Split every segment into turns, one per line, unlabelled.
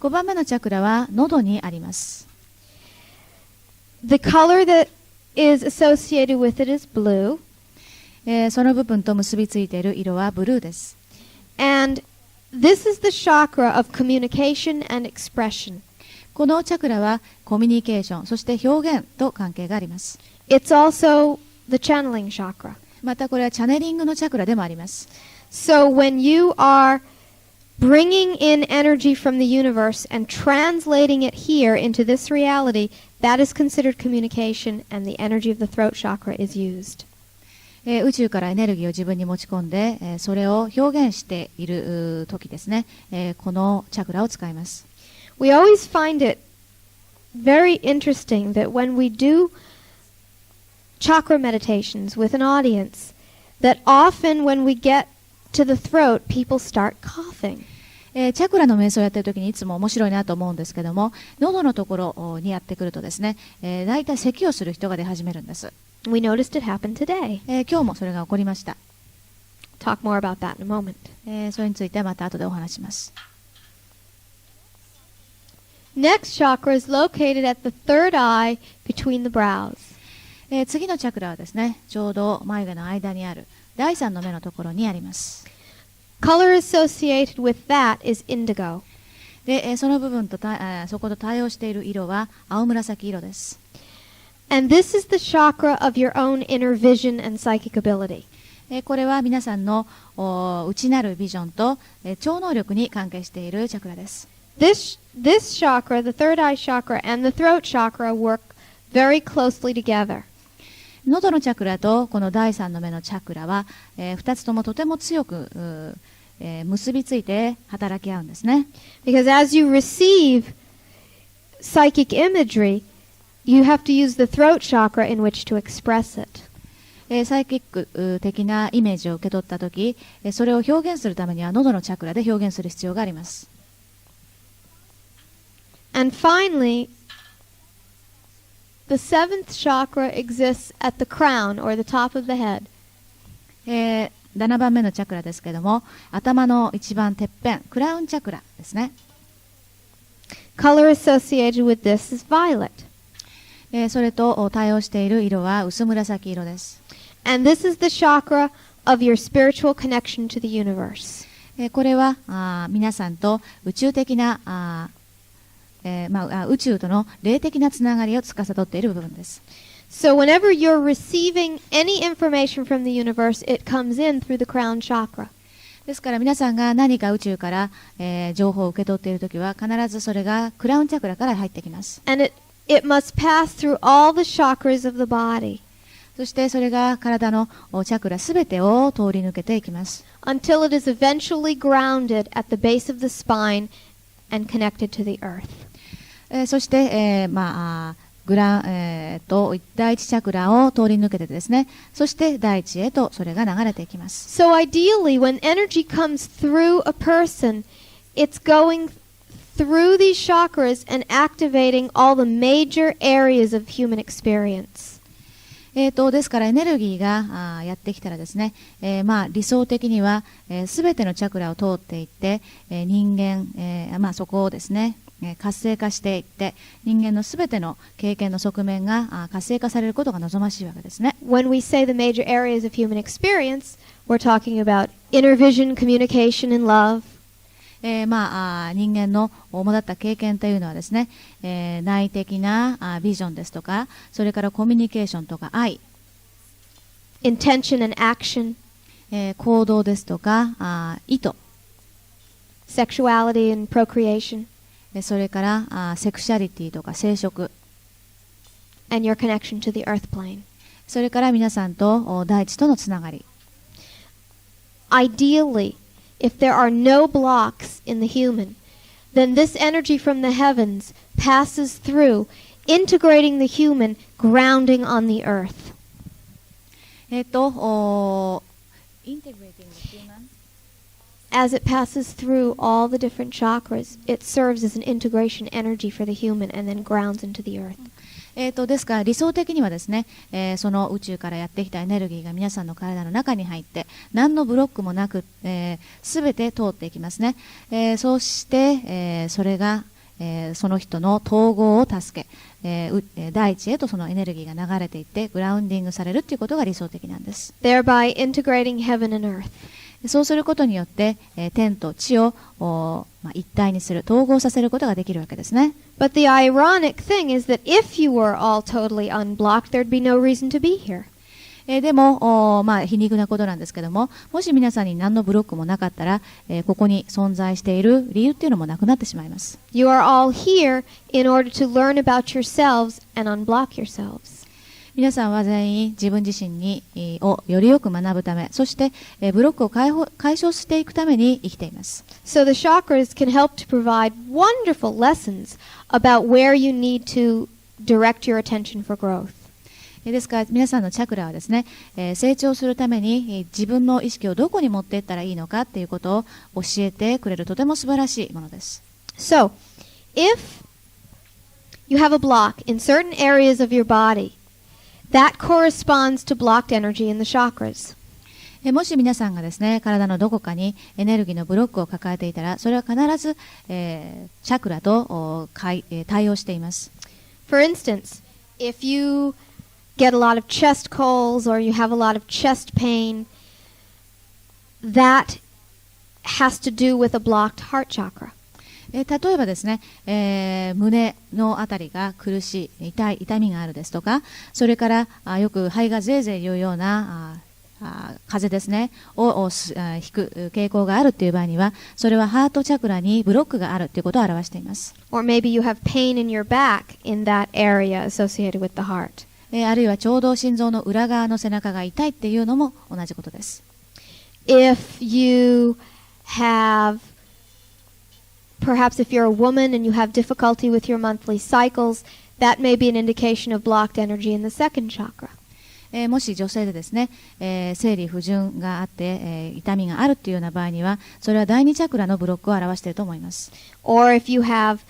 5番目のチャクラは喉にあります。
The color that is associated with it is blue.
その部分と結びついている色はブルーです。
And this is the chakra of communication and expression.
このチャクラはコミュニケーション、そして表現と関係があります。
It's also the channeling chakra.
またこれはチャネリングのチャクラでもあります。
So when you are bringing in energy from the universe and translating it here into this reality, that is considered communication, and the energy of the throat chakra is used.
宇宙からエネルギーを自分に持ち込んで、それを表現している時ですね、このチャクラを使います。
We always find it very interesting that when we do chakra meditations with an audience, that often when we get to the throat, people start coughing.
チャクラの瞑想をやっている時にいつも面白いなと思うんですけども、喉のところにやってくるとですね、だいたい咳をする人が出始めるんです。
We noticed it happen today.
今日もそれが起こりました。
Talk more about that in a moment.
それについてはまた後でお話します。
Next chakra is located at the third eye between the brows.
次のチャクラはですね、ちょうど眉毛の間にある第三の目のところにあります。
Color associated with that is indigo.
で、その部分とそこと対応している色は青紫色です。
And this is the chakra of your own inner vision and psychic ability.
これは皆さんの内なるビジョンと超能力に関係しているチャクラです。
This chakra, the third eye chakra, and the throat chakra work very closely together.
喉のチャクラとこの第三の目のチャクラは、2つともとても強く、結びついて働き合うんですね。
Because as you receive psychic imagery, you have to use the throat chakra in which to express it.
サイキック的なイメージを受け取ったとき、それを表現するためには喉のチャクラで表現する必要があります。
And finally, the seventh chakra exists at the crown or the top of the head.
7番目のチャクラですけども、頭の一番てっぺん、クラウンチャクラですね。
Color associated with this is violet.
それと対応している色は薄紫色です。
And this is the chakra of your spiritual connection to the universe.
これは皆さんと宇宙的な宇宙との霊的なつながりを司っている部分です。
So whenever you're receiving any information from the universe, it comes in through the crown chakra.
ですから皆さんが何か宇宙から、情報を受け取っているときは必ずそれがクラウンチャクラから入ってきます。
And it must pass through all the chakras of the body.
そしてそれが体のチャクラすべてを通り抜けていきます。
Until it is eventually grounded at the base of the spine and connected to the earth.
そして、第一チャクラを通り抜けてですね、そして第一へとそれが流れていきます。
So ideally, when energy comes through a person, it's going through these chakras and activating all the major areas of human experience.
ですからエネルギーがやってきたらですね、理想的にはすべてのチャクラを通っていって、人間、そこをですね、活性化していって人間のすべての経験の側面が活性化されることが望ましいわけですね。
When we say the major areas of human experience, we're talking about inner vision, communication, and love.
人間の主だった経験というのはですね、内的なビジョンですとか、それからコミュニケーションとか愛、
intention and action,
行動ですとか意図、
sexuality and procreation.
それからセクシャリティとか生殖
and your connection to the earth plane.
それから皆さんと大地とのつながり。
Ideally, if there are no blocks in the human, then this energy from the heavens passes through, integrating the human, grounding on the earth.
Integrating the human
As it passes through all the different chakras, it serves as an integration energy for the human and then grounds into the earth.
ですから理想的にはですね、その宇宙からやってきたエネルギーが皆さんの体の中に入って何のブロックもなくすべて通っていきますね。そうして、それが、その人の統合を助け、大地へとそのエネルギーが流れていってグラウンディングされるということが理想的なんです。
thereby integrating heaven and earth.
そうすることによって、天と地を一体にする、統合させることができるわけですね。
But the ironic thing is that if you were all totally unblocked, there'd be no reason to be here.
でも、皮肉なことなんですけども、もし皆さんに何のブロックもなかったら、ここに存在している理由っていうのもなくなってしまいます。
You are all here in order to learn about yourselves and unblock yourselves.
皆さんは全員自分自身をよりよく学ぶため、そして、ブロックを解消していくために生きています。
So the chakras can help to provide wonderful lessons about where you need to direct your attention for growth.
ですから皆さんのチャクラはですね、成長するために自分の意識をどこに持っていったらいいのかっていうことを教えてくれるとても素晴らしいものです。
So, if you have a block in certain areas of your body, that corresponds to blocked energy in the chakras.
もし皆さんがですね、体のどこかにエネルギーのブロックを抱えていたら、それは必ず、チャクラと対応しています。
For instance, if you get a lot of chest colds or you have a lot of chest pain, that has to do with a blocked heart chakra.
例えばですね、胸のあたりが苦しい、痛みがあるですとか、それからよく肺がぜいぜい言うような風邪ですねを引く傾向があるという場合には、それはハートチャクラにブロックがあるということを表しています。
Or maybe you have pain in your back in that area associated with the heart.
あるいはちょうど心臓の裏側の背中が痛いっていうのも同じことです。
If you have Perhaps if you're a woman and you have difficulty with your monthly cycles, that may be an indication of blocked energy in the second chakra.
もし女性でですね、生理不順があって、痛みがあるというような場合には、それは第二チャクラのブロックを表していると思います。
Or if you have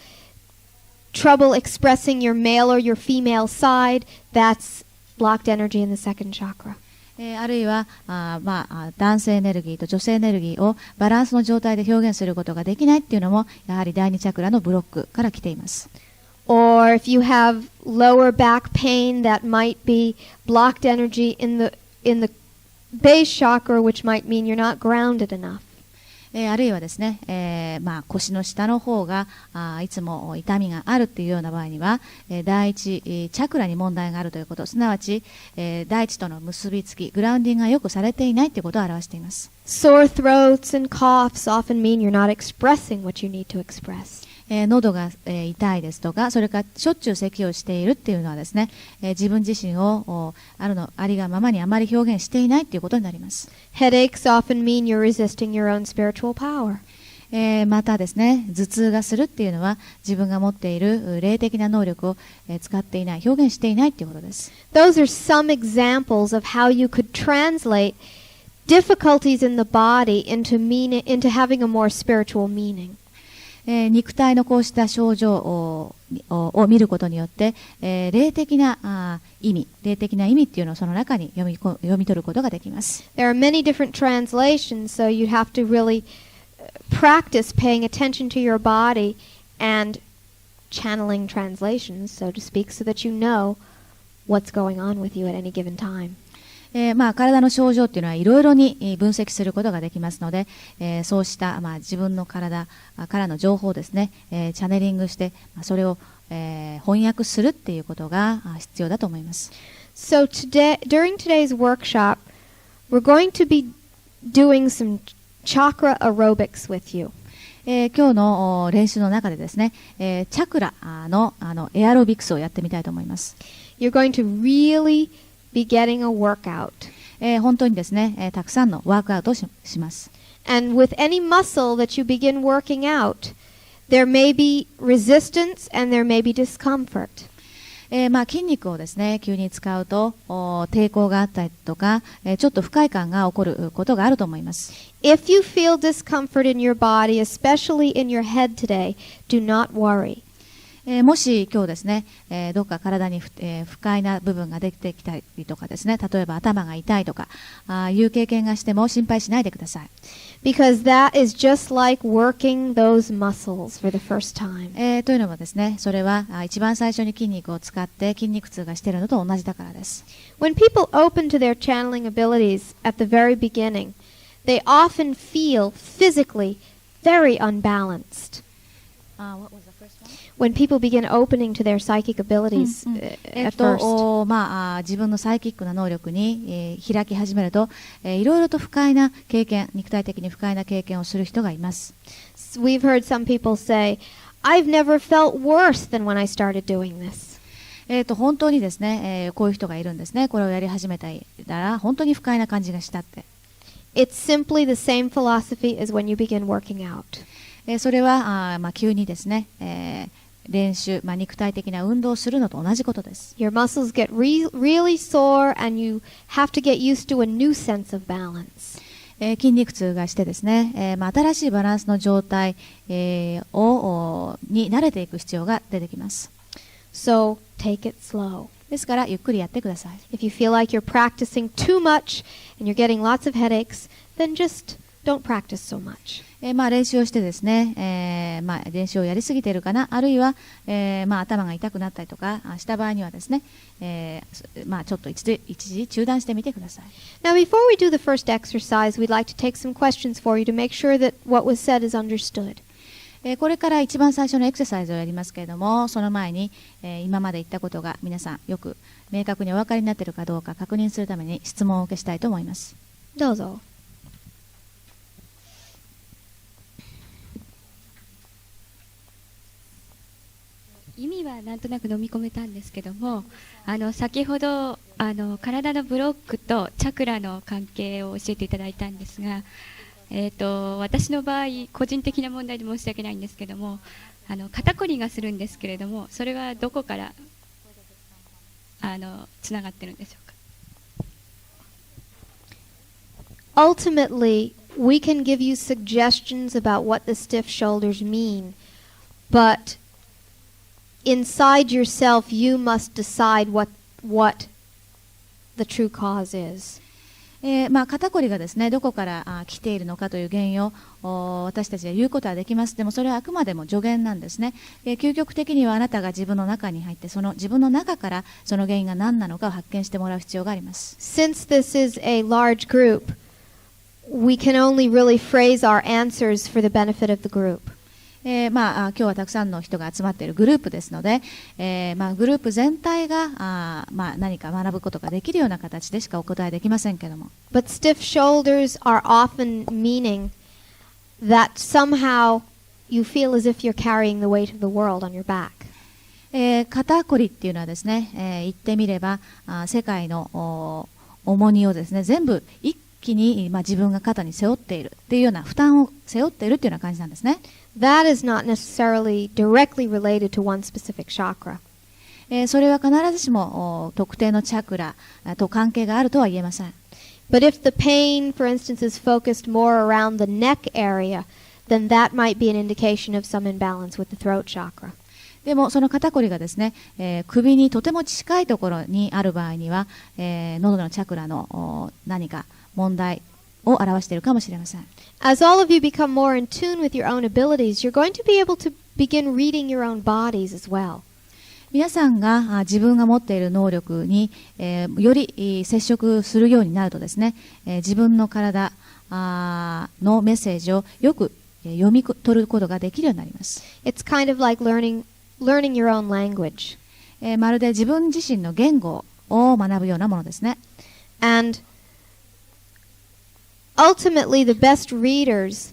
trouble expressing your male or your female side, that's blocked energy in the second chakra.
あるいは男性エネルギーと女性エネルギーをバランスの状態で表現することができないっていうのもやはり第二チャクラのブロックから来ています。
Or if you have lower back pain, that might be blocked energy in the base chakra, which might mean you're not grounded enough.
あるいはですね、腰の下の方がいつも痛みがあるっていうような場合には、第一チャクラに問題があるということ、すなわち、大地との結びつき、グラウンディングがよくされていないということを表しています。
Sore throats and coughs often mean you're not expressing what you need to express.
喉が痛いですとか、それからしょっちゅう咳をしているっていうのはですね、自分自身をありがままにあまり表現していないということになります。
Headaches often mean you're resisting your own spiritual power.
またですね、頭痛がするっていうのは自分が持っている霊的な能力を使っていない、表現していないということです。
Those are some examples of how you could translate difficulties in the body into having a more spiritual meaning.
肉体のこうした症状を見ることによって、霊的な意味っていうのをその中に読み取ることができます。
There are many different translations, so you'd have to really practice paying attention to your body and channeling translations, so to speak, so that you know what's going on with you at any given time.
体の症状っていうのはいろいろに分析することができますので、そうした、自分の体からの情報をですね、チャネリングして、それを、翻訳するっていうことが必要だと思います。
So during today's workshop, we're going to be doing some chakra aerobics with you.
今日の練習の中でですね、チャクラのエアロビクスをやってみたいと思います。
You're going to really be getting a workout.
本当にですね、たくさんのワークアウトをします。
And with any muscle that you begin working out, there may be resistance and there may be discomfort.
筋肉をですね、急に使うと抵抗があったりとか、ちょっと不快感が起こることがあると思います。
If you feel discomfort in your body, especially in your head today, do not worry.
もし今日ですね、どっか体に不快な部分ができてきたりとかですね、例えば頭が痛いとかいう経験がしても心配しないでください。
Because that is just like working those muscles for the first time.
というのもですね、それは一番最初に筋肉を使って筋肉痛がしているのと同じだからです。
When people open to their channeling abilities at the very beginning, they often feel physically very unbalanced.
What was the first one?
When people begin opening to their psychic abilities at first.
自分のサイキックな能力に、開き始めると、いろいろと不快な経験、肉体的に不快な経験をする人がいます。
We've heard some people say, I've never felt worse than when I started doing this.
本当にですね、こういう人がいるんですね。これをやり始めたら本当に不快な感じがしたって。
It's simply the same philosophy as when you begin working out.
それは急にですね、練習、肉体的な運動をするのと同じことです。
Your muscles get really sore and you have to get used to a new sense of balance.
筋肉痛がしてですね、新しいバランスの状態、に慣れていく必要が出てきます。
So take it slow.
ですからゆっくりやってください。
If you feel like you're practicing too much and you're getting lots of headaches, then just don't practice so much.
練習をしてですね、練習をやりすぎているかな、あるいは、頭が痛くなったりとかした場合にはですね、ちょっと一時中断してみてください。
Now, before we do the first exercise, we'd like to take some questions for you to make sure that what was said is understood.
これから一番最初のエクササイズをやりますけれども、その前に、今まで言ったことが皆さんよく明確にお分かりになっているかどうか確認するために質問を受けしたいと思います。
どうぞ。
意味はなんとなく飲み込めたんですけども、先ほど体のブロックとチャクラの関係を教えていただいたんですが、私の場合個人的な問題で申し訳ないんですけども、肩こりがするんですけれども、それはどこからつながってるんでしょうか。
Ultimately, we can give you suggestions about what the stiff shoulders mean, but inside yourself, you must decide what the true cause is.
肩こりがですね、どこから来ているのかという原因を私たちは言うことはできます。でもそれはあくまでも助言なんですね。究極的にはあなたが自分の中に入って、その自分の中からその原因が何なのかを発見してもらう必要があります。
Since this is a large group, we can only really phrase our answers for the benefit of the group.
今日はたくさんの人が集まっているグループですので、グループ全体が何か学ぶことができるような形でしかお答えできませんけれども。
But stiff shoulders are often meaning that somehow you feel as if you're carrying the weight of the world on your back.
肩こりっていうのはですね、言ってみれば世界の重荷をですね、全部一気に自分が肩に背負っているっていうような負担を背負っているっていうような感じなんですね。
That is not necessarily directly related to one specific chakra.
それは必ずしも特定のチャクラと関係があるとは言えません。
But if the pain, for instance, is focused more around the neck area, then that might be an indication of some imbalance with the throat chakra.
でもその肩こりがですね、首にとても近いところにある場合には、喉のチャクラの何か問題を表しているかもしれません。
As all of you become more in tune with your own abilities, you're going to be able to begin reading your own bodies as well.
皆さんが自分が持っている能力に、より接触するようになるとですね、自分の体のメッセージをよく読み取ることができるようになります。
It's kind of like learning your own language.
まるで自分自身の言語を学ぶようなものですね。
And ultimately, the best readers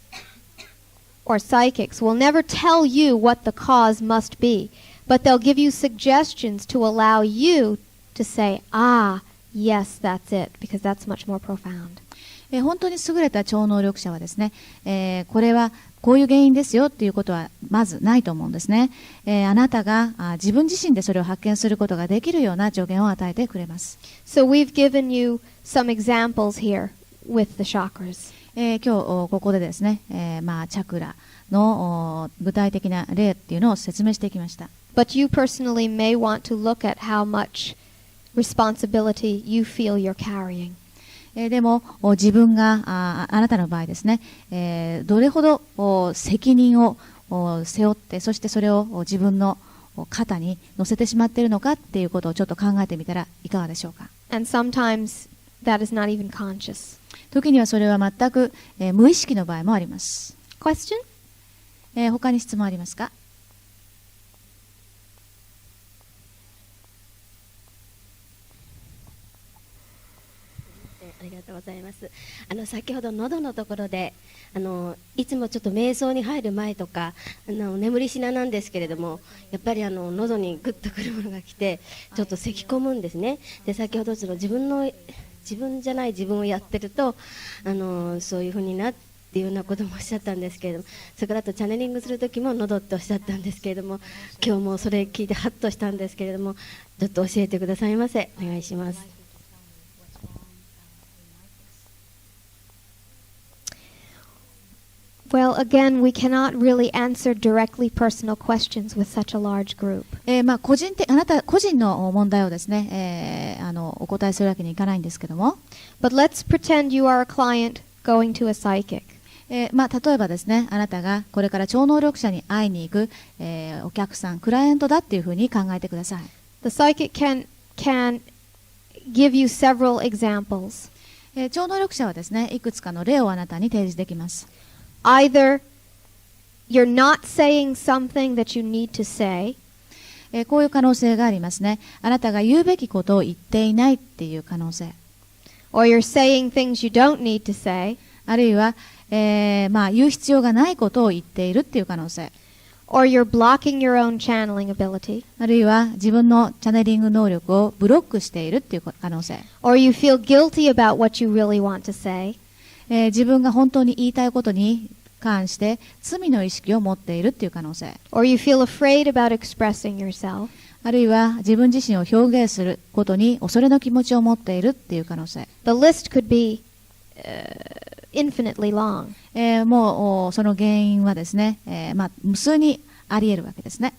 or psychics will never tell you what the cause must be, but they'll give you suggestions to allow you to say, yes, that's it, because that's much more profound.
本当に優れた超能力者はですね、これはこういう原因ですよっていうことはまずないと思うんですね。あなたが自分自身でそれを発見することができるような助言を与えてくれます。
So we've given you some examples here with the chakras.
今日ここでですね、チャクラの具体的な例っていうのを説明してきました。
but you personally may want to look at how much responsibility you feel you're carrying.
でも自分があなたの場合ですね、どれほど責任を背負って、そしてそれを自分の肩に乗せてしまっているのかっていうことをちょっと考えてみたらいかがでしょうか。
And sometimes that is not even conscious.
時にはそれは全く無意識の場合もあります。
Question?
他に質問ありますか。
ありがとうございます。先ほど喉のところでいつもちょっと瞑想に入る前とか眠りしななんですけれども、やっぱり喉にグッとくるものが来てちょっと咳き込むんですね。で先ほど自分じゃない自分をやってるとそういうふうになっていうようなこともおっしゃったんですけれども、それからあとチャネリングする時も喉っておっしゃったんですけれども、今日もそれ聞いてハッとしたんですけれども、ちょっと教えてくださいませ。お願いします。
Well, again, we cannot really answer directly personal questions with such a large group.
あなた個人の問題をですね、お答えするわけにいかないんですけども、
But let's pretend you are a client going to a psychic.
例えばですね、あなたがこれから超能力者に会いに行く、お客さん、クライアントだっていうふうに考えてください。
The psychic can give you several examples.
超能力者はですね、いくつかの例をあなたに提示できます。
Either you're not saying something that you need to say,
こういう可能性がありますね。あなたが言うべきことを言っていないっていう可能性。
or you're saying things you don't need to say,
あるいは、言う必要がないことを言っているっていう可能性。
or you're blocking your own channeling ability,
あるいは自分のチャネリング能力をブロックしているっていう可能性。
or you feel guilty about what you really want to say,
自分が本当に言いたいことに関して罪の意識を持っているっていう可能性。
or you feel afraid about expressing yourself,
あるいは自分自身を表現することに恐れの気持ちを持っているっていう可能性。
the list could be infinitely long.
もうその原因はですね、無数にあり得るわけですね。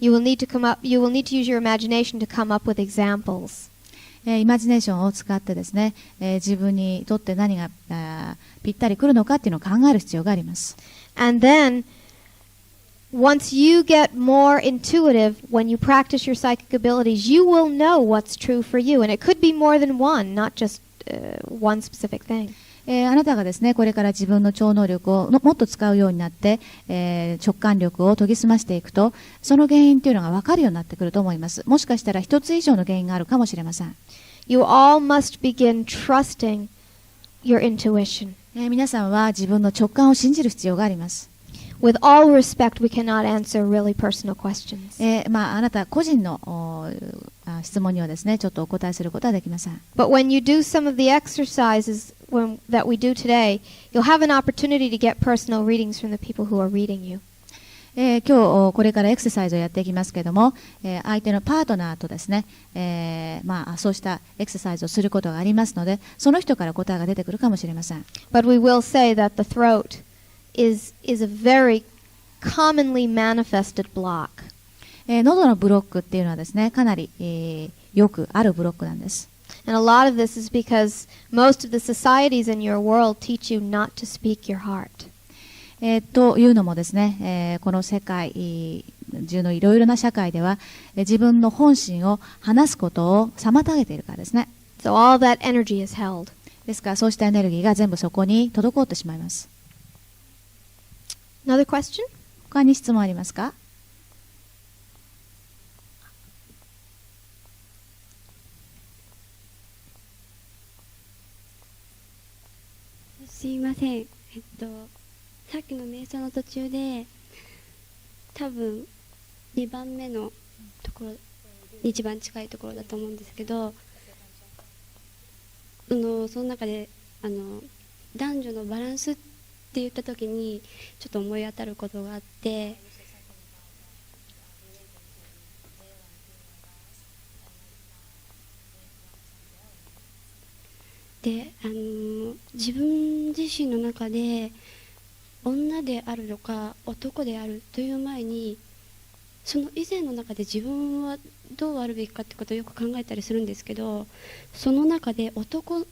You will need to use your imagination to come up with examples.
イマジネーションを使ってですね、自分にとって何がぴったりくるのかっていうのを考える必要があります。
And then, once you get more intuitive when you practice your psychic abilities, you will know what's true for you. And it could be more than one, not just one specific thing.
あなたがですね、これから自分の超能力をもっと使うようになって、直感力を研ぎ澄ましていくと、その原因というのが分かるようになってくると思います。もしかしたら一つ以上の原因があるかもしれません。
You all must begin trusting your intuition.
皆さんは自分の直感を信じる必要があります。
With all respect, we cannot answer really personal questions.
あなた個人の質問にはですね、ちょっとお答えすることはできません。
But when you do some of the exercises that we do today, you'll have an opportunity to get personal readings from the people who are reading you.
今日これからエクササイズをやっていきますけれども、相手のパートナーとですね、そうしたエクササイズをすることがありますので、その人から答えが出てくるかもしれません。
But we will say that the throat is a very commonly manifested block.
喉のブロックっていうのはですね、かなり、よくあるブロックなんです。
And a lot of this is because most of the societies in your world teach you not to speak your heart.
というのもですね、この世界中のいろいろな社会では、自分の本心を話すことを妨げているからですね。
So all that energy is held.
ですからそうしたエネルギーが全部そこに滞ってしまいます。
Another question?
他に質問ありますか？
すいません。さっきの瞑想の途中で多分2番目のところに一番近いところだと思うんですけど、その中で男女のバランスって言った時にちょっと思い当たることがあって、で自分自身の中で女であるのか男であるという前に
その以前の中で自分はどうあるべきかってことをよく考えたりするんですけど、その中で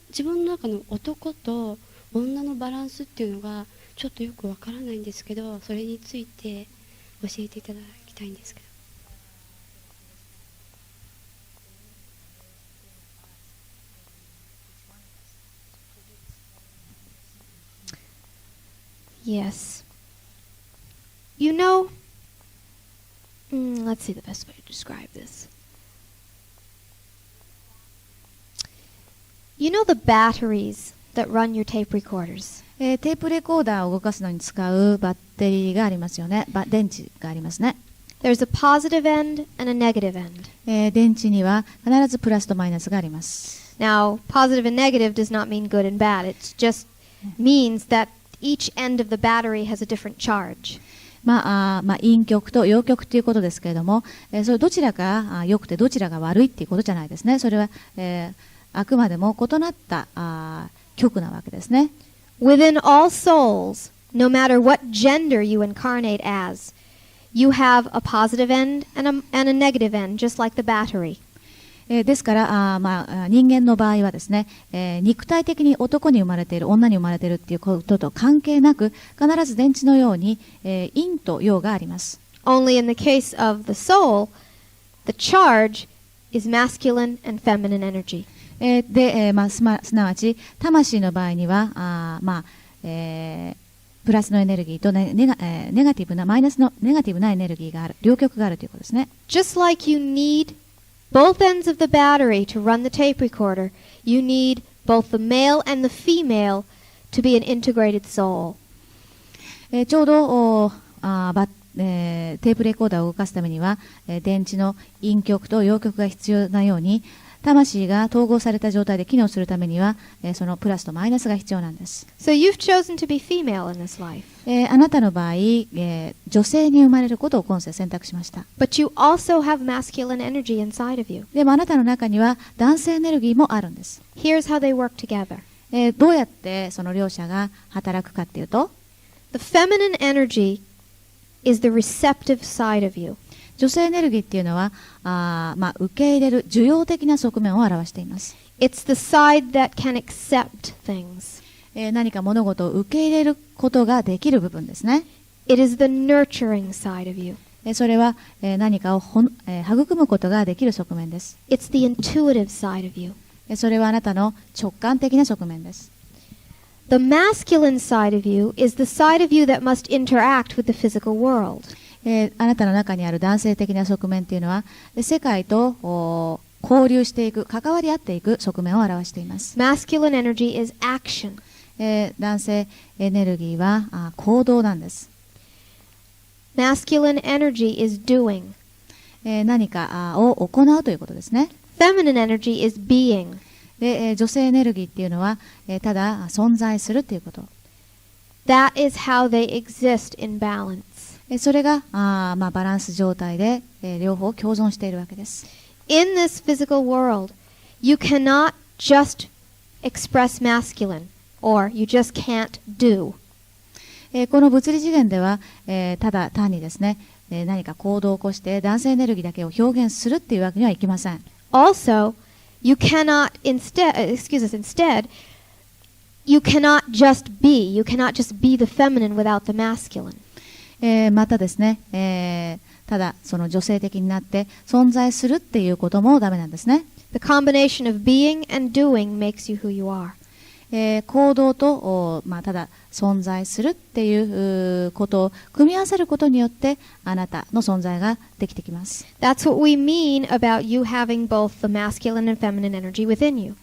自分の中の男と女のバランスっていうのがちょっとよくわからないんですけど、それについて教えていただきたいんですけど。
Yes. You know, let's see the best way to describe this. You know the batteries that run your tape recorders?
テープレコーダーを動かすのに使うバッテリーがありますよね。電池がありますね。
There's a positive end and a negative end.
電池には必ずプラスとマイナスがあります。
Now, positive and negative does not mean good and bad. It just means that each end of the battery has a different charge.
陰極と陽極ということですけれども、それどちらが良くてどちらが悪いっていうことじゃないですね。それは、あくまでも異なった極なわけですね。
Within all souls, no matter what gender you incarnate as, you have a positive end and a negative end, just like the battery.
ですから人間の場合はですね、肉体的に男に生まれている女に生まれているっていうことと関係なく、必ず電池のように、陰と陽があります。
Only in the case of the soul, the charge is masculine and feminine energy.
すなわち魂の場合にはプラスのエネルギーとネガティブなマイナスのネガティブなエネルギーがある、両極があるということですね。
Just like you need both ends of the battery to run the tape recorder, you need both the male and the female to be an integrated soul.
ちょうどテープレコーダーを動かすためには、電池の陰極と陽極が必要なように、魂が統合された状態で機能するためには、そのプラスとマイナスが必要なんです。
So you've chosen to be female in this life.
あなたの場合、女性に生まれることを今世選択しました。
But you also have masculine energy inside of you.
でもあなたの中には男性エネルギーもあるんです。
Here's how they work together.
どうやってその両者が働くかっていうと、
The feminine energy is the receptive side of you.
女性エネルギーっていうのは受け入れる受容的な側面を表しています。
It's the side that can accept things.
何か物事を受け入れることができる部分ですね。
It is the nurturing side of you.
それは何かを育むことができる側面です。
It's the intuitive side of you.
それはあなたの直感的な側面です。
The masculine side of you is the side of you that must interact with the physical world.
あなたの中にある男性的な側面というのは、世界と交流していく、関わり合っていく側面を表しています。
Masculine energy is action.
男性エネルギーは行動なんです。
Masculine energy is doing.
何かを行うということですね。
Feminine energy is being.
で、女性エネルギーっていうのは、ただ存在するということ。
That is how they exist in balance.
それがバランス状態で、両方共存しているわけです。
In this physical world, you cannot just express masculine, or you just can't do.
この物理次元では、ただ単にですね、何か行動を起こして男性エネルギーだけを表現するっていうわけにはいきません。
Also, you cannot instead, you cannot just be the feminine without the masculine.
またですね、ただその女性的になって存在するっていうこともダメなんですね。
The combination of being and doing makes you who you are.
行動とただ存在するっていうことを組み合わせることによってあなたの存在ができてきます。
That's what we mean about you having both the masculine and feminine energy within you.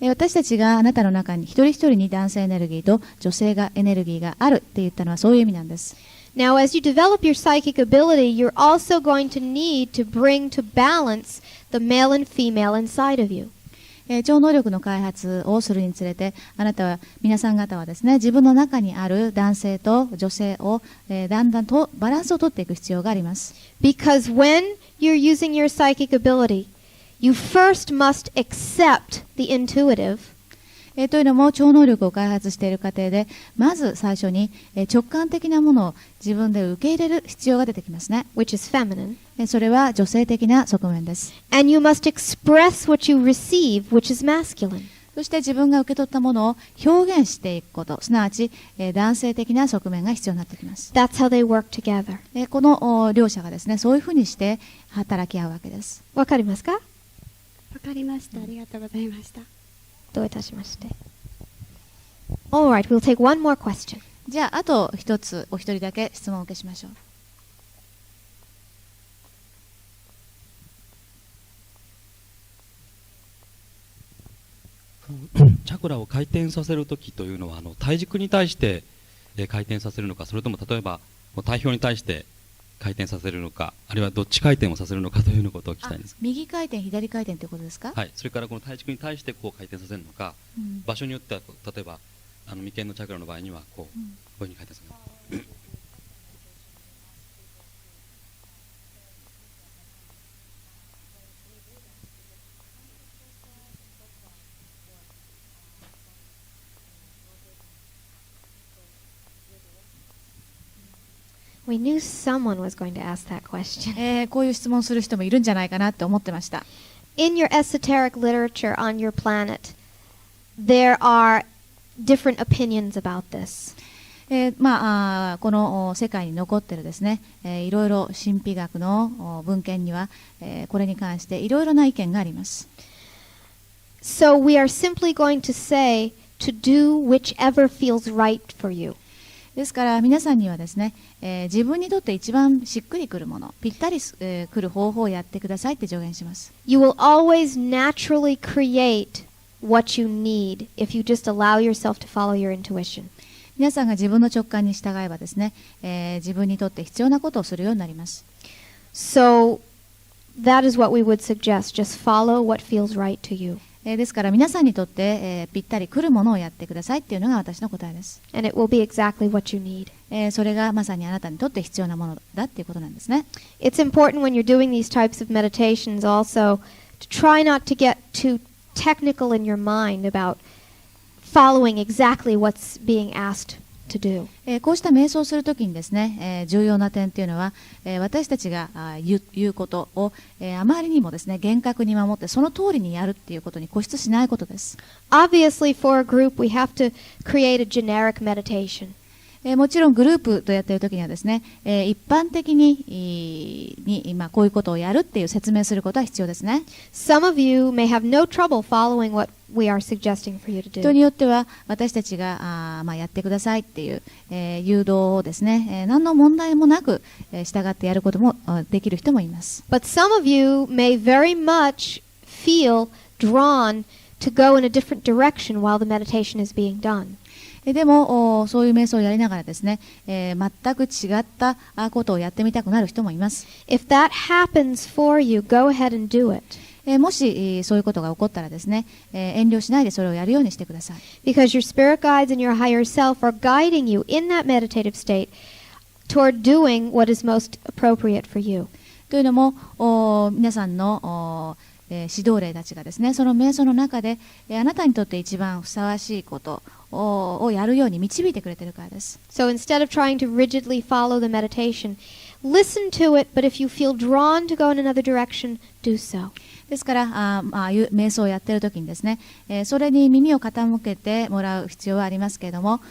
私たちがあなたの中に一人一人に男性エネルギーと女性エネルギーがあるって言ったのはそういう意味なんです。
Now, as you develop your psychic ability, you're also going to need to bring to balance the male and female inside of you.
超能力の開発をするにつれて、皆さん方はですね、自分の中にある男性と女性を、だんだんとバランスを取っていく必要があります。
Because when you're using your psychic ability, you first must accept the intuitive.
というのも超能力を開発している過程で、まず最初に直感的なものを自分で受け入れる必要が出てきますね。
which is feminine.
それは女性的な側面です。
And you must express what you receive, which is masculine.
そして自分が受け取ったものを表現していくこと、すなわち男性的な側面が必要になってきます。
That's how they work together.
この両者がですね、そういうふうにして働き合うわけです。
わかりますか？
わかりました。ありがとうございました。
どういたしまして。All right, we'll take one more question.
じゃあ、あと一つ、お一人だけ質問を受けしましょう。
チャクラを回転させるときというのは体軸に対して回転させるのか、それとも例えば体表に対して回転させるのか、あるいはどっち回転をさせるのかというのことを聞きたいんです。
右回転、左回転ということですか？
はい、それからこの体軸に対してこう回転させるのか、場所によっては例えば眉間のチャクラの場合にはこういうふうに回転させる。
We knew someone was going to ask that question.
こういう質問する人もいるんじゃないかなって思ってました。
In your esoteric literature on your planet, there are different opinions about this.
この世界に残っているですね、いろいろ神秘学の文献には、これに関していろいろな意見があります。
So we are simply going to say to do whichever feels right for you.
ですから皆さんにはですね、自分にとって一番しっくりくるもの、ぴったりくる方法をやってくださいって助言します。
You will always naturally create what you need if you just allow yourself to follow your intuition.
皆さんが自分の直感に従えばですね、自分にとって必要なことをするようになります。
So that is what we would suggest. Just follow what feels right to you.
ですから皆さんにとって、ぴったりくるものをやってくださいっていうのが私の答えです。
And it will be exactly what you need.
それがまさにあなたにとって必要なものだっていうことなんですね。
It's important when you're doing these types of meditations also to try not to get too technical in your mind about following exactly what's being asked to do.
こうした瞑想をするときにですね、重要な点っていうのは、私たちが言うことを、あまりにもですね、厳格に守ってその通りにやるっていうことに固執しないことです。
Obviously, for a group, we have to create a generic meditation.
もちろんグループとやっているときにはですね、一般的にこういうことをやるっていう説明することは必要ですね。
Some of you may have no trouble following what we are suggesting for you to
人
do.
によっては私たちがやってくださいっていう、誘導をですね、何の問題もなく、従ってやることもできる人もいます。
But some of you may very much feel drawn to go in a different direction while the meditation is being done.
でもそういう瞑想をやりながらですね、全く違ったことをやってみたくなる人もいます。
If that happens for you, go ahead and do it.
もしそういうことが起こったらですね、遠慮しないでそれをやるようにしてください。
Because your spirit guides and your higher self are guiding you in that meditative state toward doing what is most appropriate for you.
というのも皆さんの指導霊たちがですね、その瞑想の中であなたにとって一番ふさわしいことをやるように導いてくれているからです。
So instead of trying to rigidly follow the meditation, listen to it, but if you feel drawn to go in another direction, do so.
ですから瞑想をやっているときにですね、それに耳を傾けてもらう必要はありますけれども、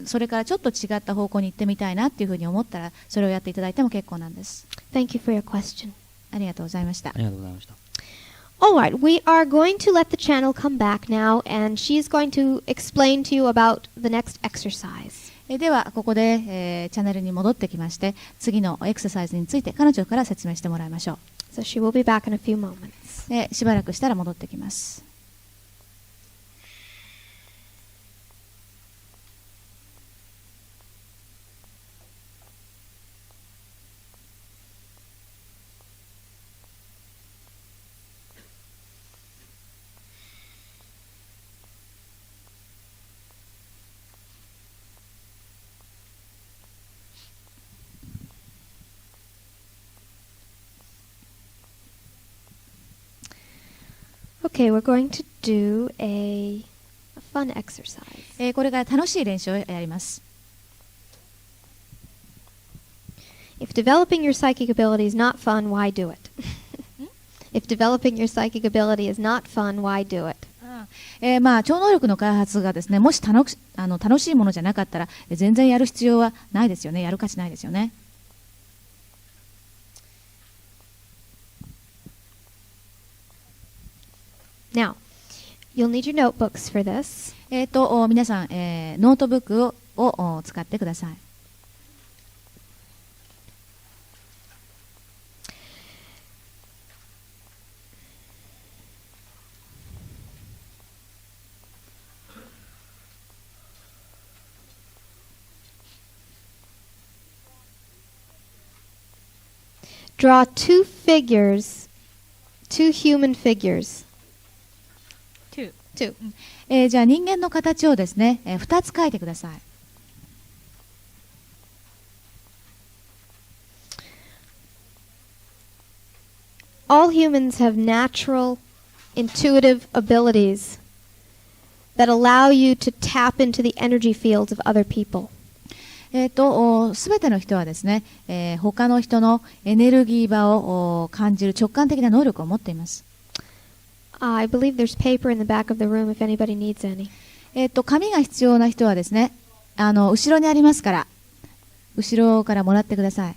それからちょっと違った方向に行ってみたいなっていうふうに思ったらそれをやっていただいても結構なんです。
Thank you for your question.
ありがとうございました。
ありがとうございました。
All right, we are going to let the channel come back now, and she's going to explain to you about the next exercise.
ではここで、チャンネルに戻ってきまして次のエクササイズについて彼女から説明してもらいましょう。
So she will be back in a few moments.
しばらくしたら戻ってきます。
Okay, we're going to do a fun exercise.
これから楽しい練習をやります。
If developing your psychic ability is not fun, why do it? If developing your psychic ability is not fun, why do it?
超能力の開発がですね、もし楽しいものじゃなかったら、全然やる必要はないですよね。やる価値ないですよね。
Now, you'll need your notebooks for this.
皆さん、ノートブックを使ってください。
Draw two figures, two human figures. Two.
じゃあ人間の形をですね、2つ描いてください。
All humans have natural, intuitive abilities that allow you to tap into the energy fields of other people.
すべての人はですね、他の人のエネルギー場を感じる直感的な能力を持っています。
I believe there's paper in the back of the room if anybody needs any.
紙が必要な人はですね、後ろにありますから、後ろからもらってください。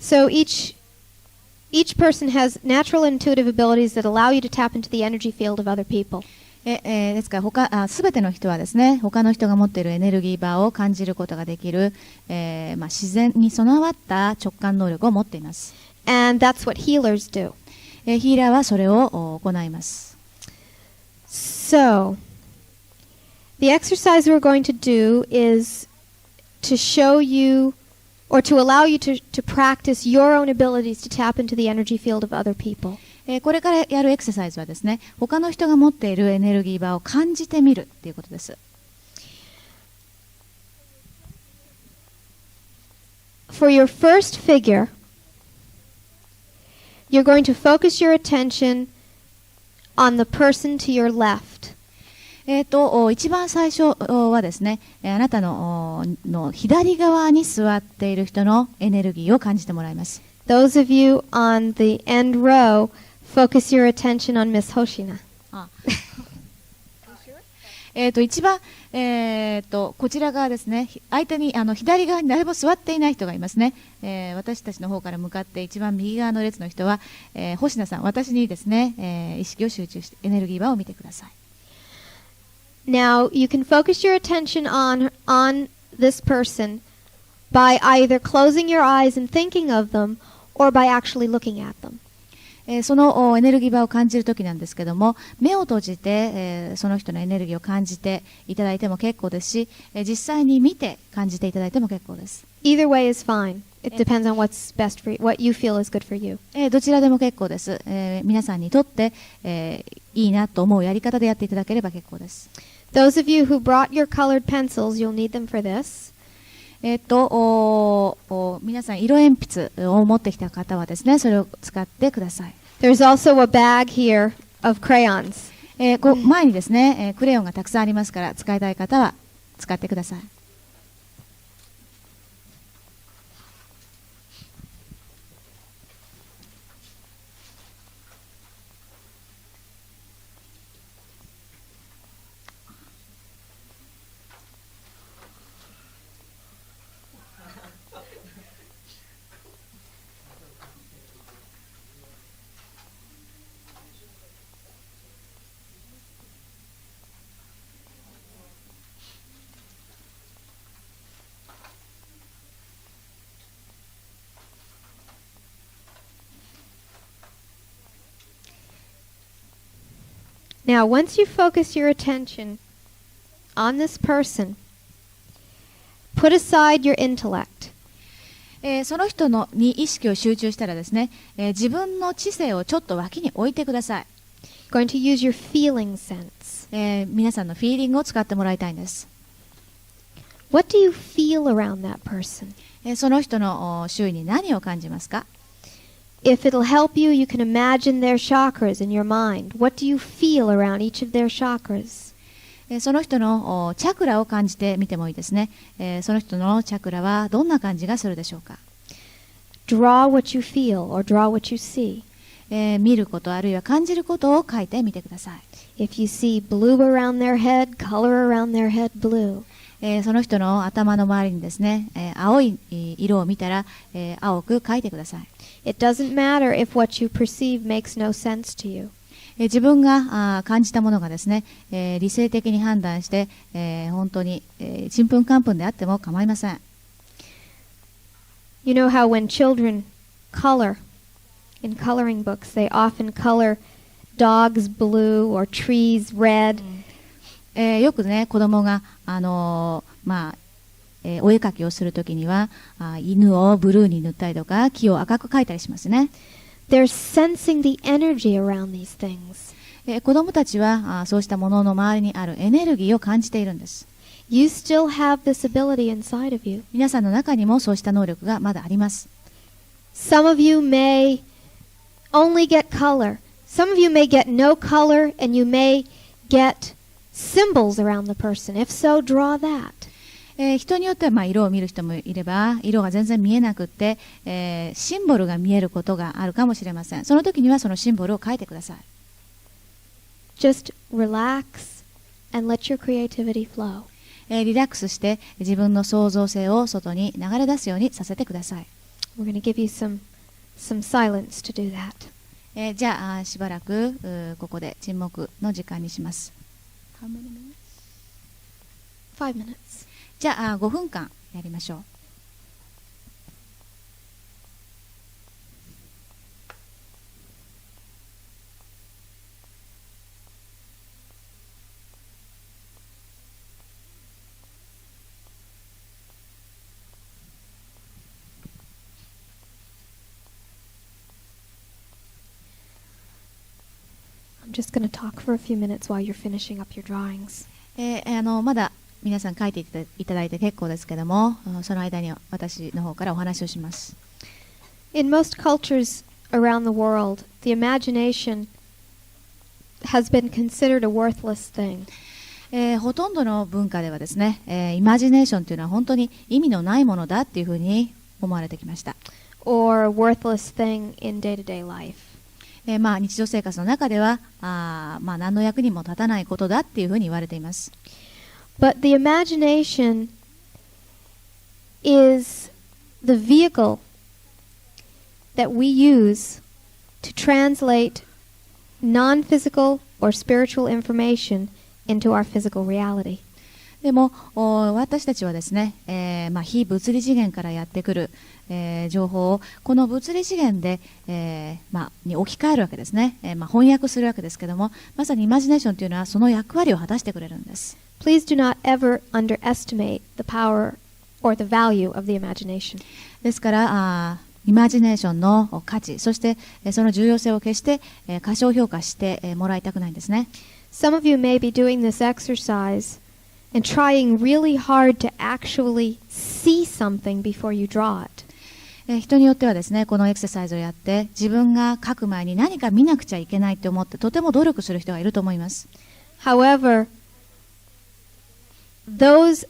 So each person has natural intuitive abilities that allow you to tap into the energy field of other people.
ですからすべての人はですね、他の人が持っているエネルギー場を感じることができる、自然に備わった直感能力を持っています。
And that's what healers do.
ヒーラーはそれを行います。
So, the exercise we're going to do is to show you or to allow you to practice your own abilities to tap into the energy field of other people.
これからやるエクササイズはですね、他の人が持っているエネルギー場を感じてみるということです。
For your first figure, you're going to focus your attention on the person to your left.
一番最初はですね、あなたの左側に座っている人のエネルギーを感じてもらいます。
Those of you on the end row, focus your attention on Miss Hoshina.
一番、こちら側ですね、相手に左側に誰も座っていない人がいますね。私たちの方から向かって一番右側の列の人は、星名さん、私にですね、意識を集中してエネルギー場を見てください。
Now, you can focus your attention on this person by either closing your eyes and thinking of them or by actually looking at them.
そのエネルギー場を感じるときなんですけども、目を閉じて、その人のエネルギーを感じていただいても結構ですし、実際に見て感じていただいても結構です。
Either way is fine. It depends on what's best for you, what you feel is good for you.
どちらでも結構です。皆さんにとって、いいなと思うやり方でやっていただければ結構です。
Those of you who brought your colored pencils, you'll need them for this.
皆さん色鉛筆を持ってきた方はですね、それを使ってください。
There's also a bag here of crayons.
前にですね、クレヨンがたくさんありますから、使いたい方は使ってください。
Now, once you focus your attention on this person, put aside your intellect.
その人に意識を集中したらですね、自分の知性をちょっと脇に置いてください。
Going to use your feeling sense.
皆さんのフィーリングを使ってもらいたいんです。
What do you feel around that person?
その人の周囲に何を感じますか？
If it'll help you, you can imagine their chakras in your mind. What do you feel around each of their chakras?
その人のチャクラを感じてみてもいいですね。その人のチャクラはどんな感じがするでしょうか？
Draw what you feel or draw what you see.
見ることあるいは感じることを書いてみてください。
If you see blue around their head, color around their head blue.
その人の頭の周りにですね、青い色を見たら、青く書いてください。
It doesn't matter if what you perceive makes no sense to you.
自分が感じたものがですね、理性的に判断して、本当にちんぷんかんぷんであっても構いません。
You know how when children color in coloring books, they often color dogs blue or trees red.
よくね、子供がお絵描きをするときには犬をブルーに塗ったりとか木を赤く描いたりしますね。
They're sensing the energy around these things.
子供たちはそうしたものの周りにあるエネルギーを感じているんです。
You still have this ability inside of you.
皆さんの中にもそうした能力がまだあります。
Some of you may only get color. Some of you may get no color and you may get symbols around the person. If so, draw that.
人によっては色を見る人もいれば色が全然見えなくって、シンボルが見えることがあるかもしれません。その時にはそのシンボルを書いてください。
Just relax and let your creativity flow.
リラックスして自分の創造性を外に流れ出すようにさせてください。
We're going to give you some silence to do that.
じゃあしばらくここで沈黙の時間にします。How many minutes?
5 minutes.
じゃあ5分間やりましょう。
I'm just going to talk for a few minutes while you're finishing up your drawings.
まだ皆さん書いていただいて結構ですけども、その間に私の方からお話をします。
In most cultures around the world, the imagination has been considered a worthless thing.
ほとんどの文化ではですね、イマジネーションというのは本当に意味のないものだっていうふうに思われてきました。
Or a worthless thing in day-to-day life.
日常生活の中では何の役にも立たないことだっていうふうに言われています。
But the imagination is the vehicle that we use to translate non-physical or spiritual information into our physical reality.
でも私たちはですね、非物理次元からやってくる、情報をこの物理次元で、に置き換えるわけですね、翻訳するわけですけども、まさにイマジネーションというのはその役割を果たしてくれるんです。
Please do not ever underestimate the power or the value of the imagination.
ですからイマジネーションの価値、そしてその重要性を決して過小評価してもらいたくないんですね。
Some of you may be doing this exercise and trying really hard to actually see something before you draw it.
人によってはですね、このエクササイズをやって自分が書く前に何か見なくちゃいけないと思ってとても努力する人がいると思います。
However, those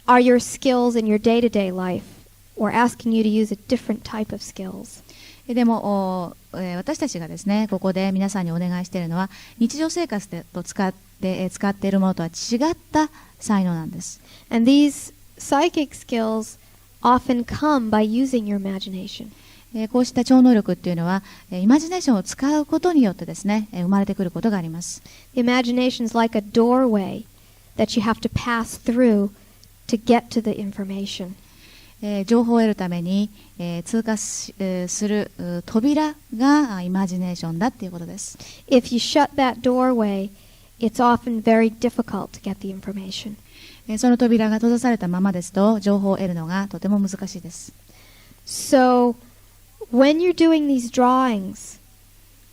are your skills in your day-to-day life. We're asking you to use a different type of skills.
でも私たちがですね、ここで皆さんにお願いしているのは日常生活で使っているものとは違った才能なんです。
And these psychic skills often come by using your imagination.
こうした超能力っていうのはイマジネーションを使うことによってですね、生まれてくることがあります。
The imagination is like a doorway that you have to pass through to get to the information.
情報を得るために、通過する扉がイマジネーションだっていうことです。
If you shut that doorway, it's often very difficult to get the information.
その扉が閉ざされたままですと情報を得るのがとても難しいです。
So, when you're doing these drawings,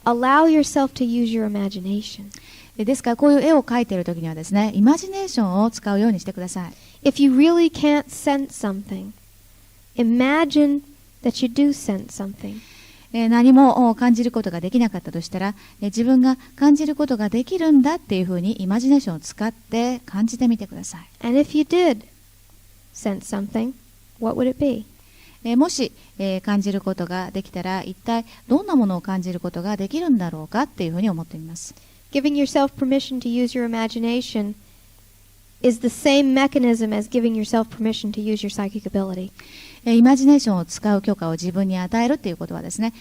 allow yourself to use your imagination.
ですからこういう絵を描いているときにはですね、イマジネーションを使うようにしてください。
If you really can't sense something, imagine that you do sense something.
何も感じることができなかったとしたら、自分が感じることができるんだっていうふうにイマジネーションを使って感じてみてください。
And if you did sense something, what would it be?
もし、感じることができたら、一体どんなものを感じることができるんだろうかっていうふうに思ってみます。
Giving yourself permission to use your imagination is the same mechanism as giving yourself permission to use your psychic ability.
イマジネーションを使う許可を自分に与えるっていうことはですね、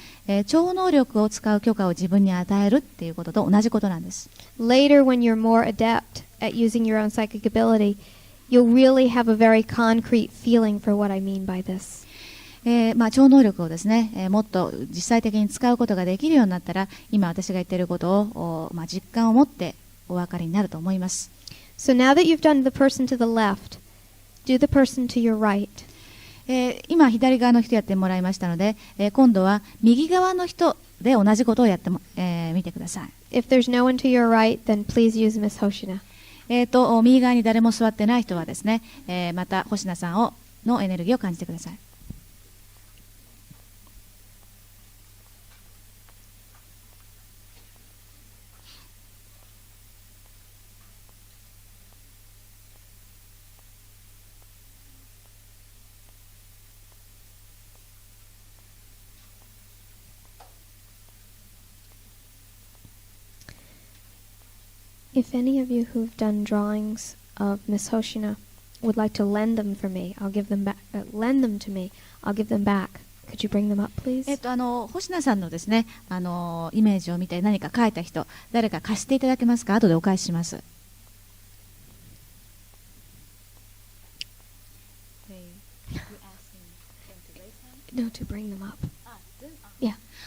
超能力を使う許可を自分に与えるっていうことと同じことなんです。
Later, when you're more adept at using your own psychic ability, you'll really have a very concrete feeling for what I mean by this.
超能力をですね、もっと実際的に使うことができるようになったら、今私が言っていることを、実感を持ってお分かりになると思います。
So now that you've done the person to the left, do the person to your right.
今左側の人やってもらいましたので、今度は右側の人で同じことをやってみてください。
If there's no one to your right, then please use Miss Hoshina.
右側に誰も座ってない人はですね、また星名さんのエネルギーを感じてください。
If any of you who've done drawings of Miss Hoshina would like to lend them for me, I'll give them back. Lend them to me, I'll give them back. Could you bring them up, please?
星名さんのですね、イメージを見て何か描いた人、誰か貸していただけますか？後でお返しします。
No, to bring them up.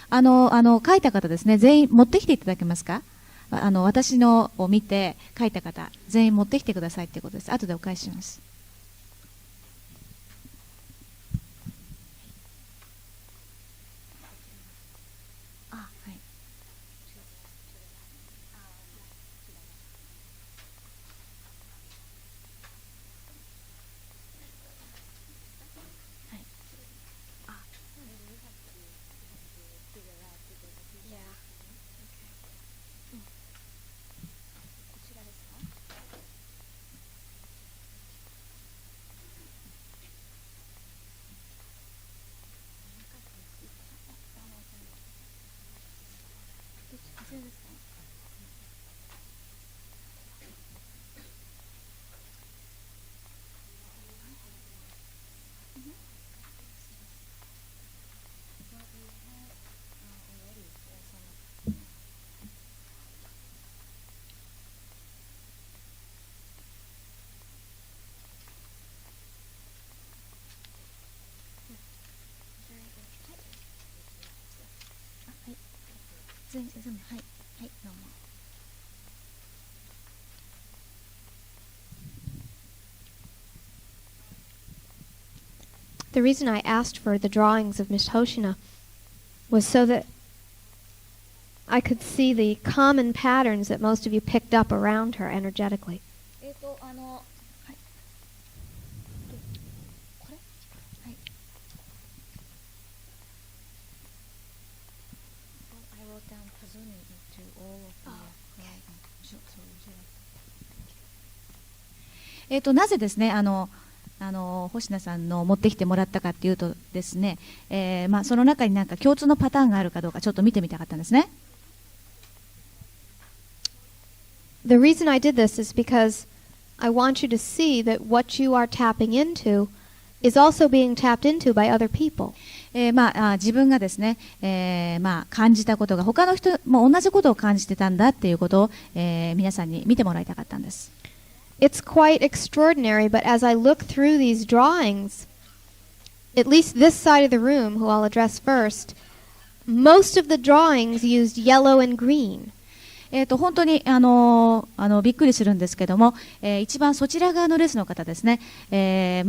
描いた方ですね、全員持ってきていただけますか？私のを見て書いた方全員持ってきてくださいっていうことです。後でお返しします。全部はいはいどうも。
The reason I asked for the drawings of Miss Hoshina was so that I could see the common patterns that most of you picked up around her energetically.
なぜですね、星名さんの持ってきてもらったかっていうとですね、その中になんか共通のパターンがあるかどうかちょっと見てみたかったんですね。
The reason I did this is because I want you to see that what you are tapping into is also being tapped into by other people.
自分がですね、感じたことが他の人も同じことを感じてたんだっていうことを、皆さんに見てもらいたかったんです。
It's quite extraordinary, but as I look through these drawings, at least this side of the room, who I'll address first, most of the drawings used yellow and green.
本当にびっくりするんですけども、一番そちら側のレスの方ですね、彼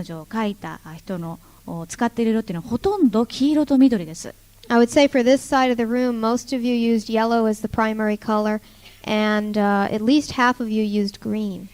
女を描いた人の使っている色っていうのはほとんど黄色と緑です。
I would say for this side of the room, most of you used yellow as the primary color, and at least half of you used green.